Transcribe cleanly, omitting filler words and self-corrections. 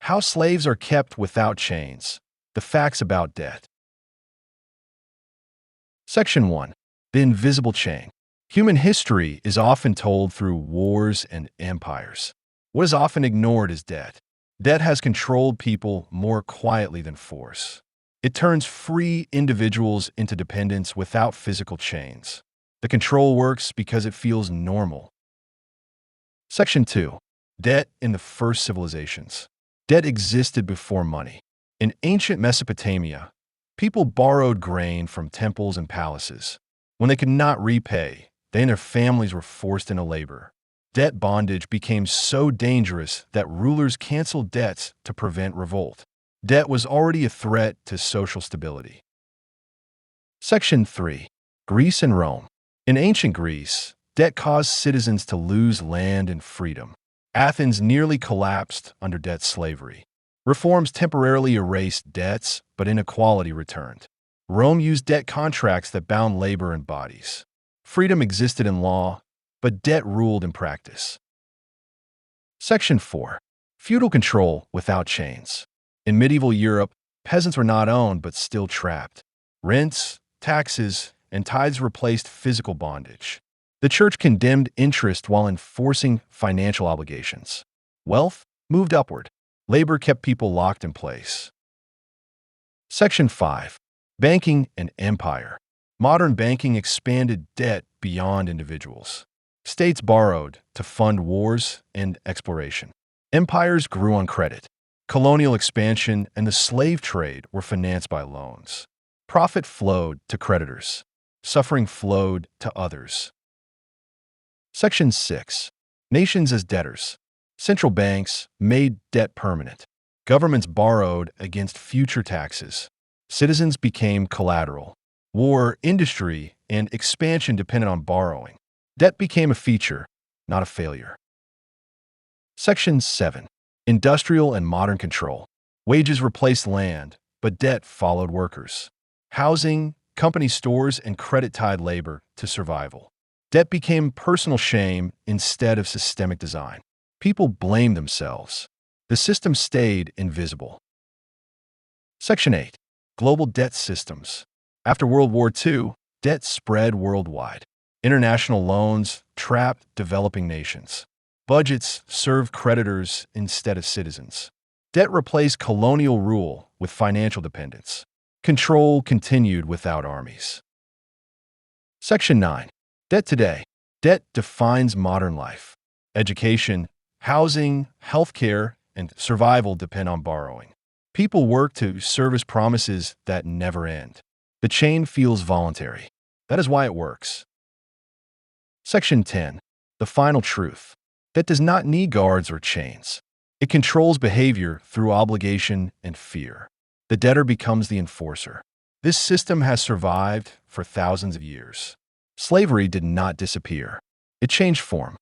How slaves are kept without chains. The facts about debt. Section 1. The invisible chain. Human history is often told through wars and empires. What is often ignored is debt. Debt has controlled people more quietly than force. It turns free individuals into dependents without physical chains. The control works because it feels normal. Section 2. Debt in the first civilizations. Debt existed before money. In ancient Mesopotamia, people borrowed grain from temples and palaces. When they could not repay, they and their families were forced into labor. Debt bondage became so dangerous that rulers canceled debts to prevent revolt. Debt was already a threat to social stability. Section 3. Greece and Rome. In ancient Greece, debt caused citizens to lose land and freedom. Athens nearly collapsed under debt slavery. Reforms temporarily erased debts, but inequality returned. Rome used debt contracts that bound labor and bodies. Freedom existed in law, but debt ruled in practice. Section 4. Feudal control without chains. In medieval Europe, peasants were not owned but still trapped. Rents, taxes, and tithes replaced physical bondage. The church condemned interest while enforcing financial obligations. Wealth moved upward. Labor kept people locked in place. Section 5. Banking and empire. Modern banking expanded debt beyond individuals. States borrowed to fund wars and exploration. Empires grew on credit. Colonial expansion and the slave trade were financed by loans. Profit flowed to creditors. Suffering flowed to others. Section 6. Nations as debtors. Central banks made debt permanent. Governments borrowed against future taxes. Citizens became collateral. War, industry, and expansion depended on borrowing. Debt became a feature, not a failure. Section 7. Industrial and modern control. Wages replaced land, but debt followed workers. Housing, company stores, and credit tied labor to survival. Debt became personal shame instead of systemic design. People blamed themselves. The system stayed invisible. Section 8. Global debt systems. After World War II, debt spread worldwide. International loans trapped developing nations. Budgets served creditors instead of citizens. Debt replaced colonial rule with financial dependence. Control continued without armies. Section 9. Debt today. Debt defines modern life. Education, housing, healthcare, and survival depend on borrowing. People work to service promises that never end. The chain feels voluntary. That is why it works. Section 10. The final truth. Debt does not need guards or chains. It controls behavior through obligation and fear. The debtor becomes the enforcer. This system has survived for thousands of years. Slavery did not disappear. It changed form.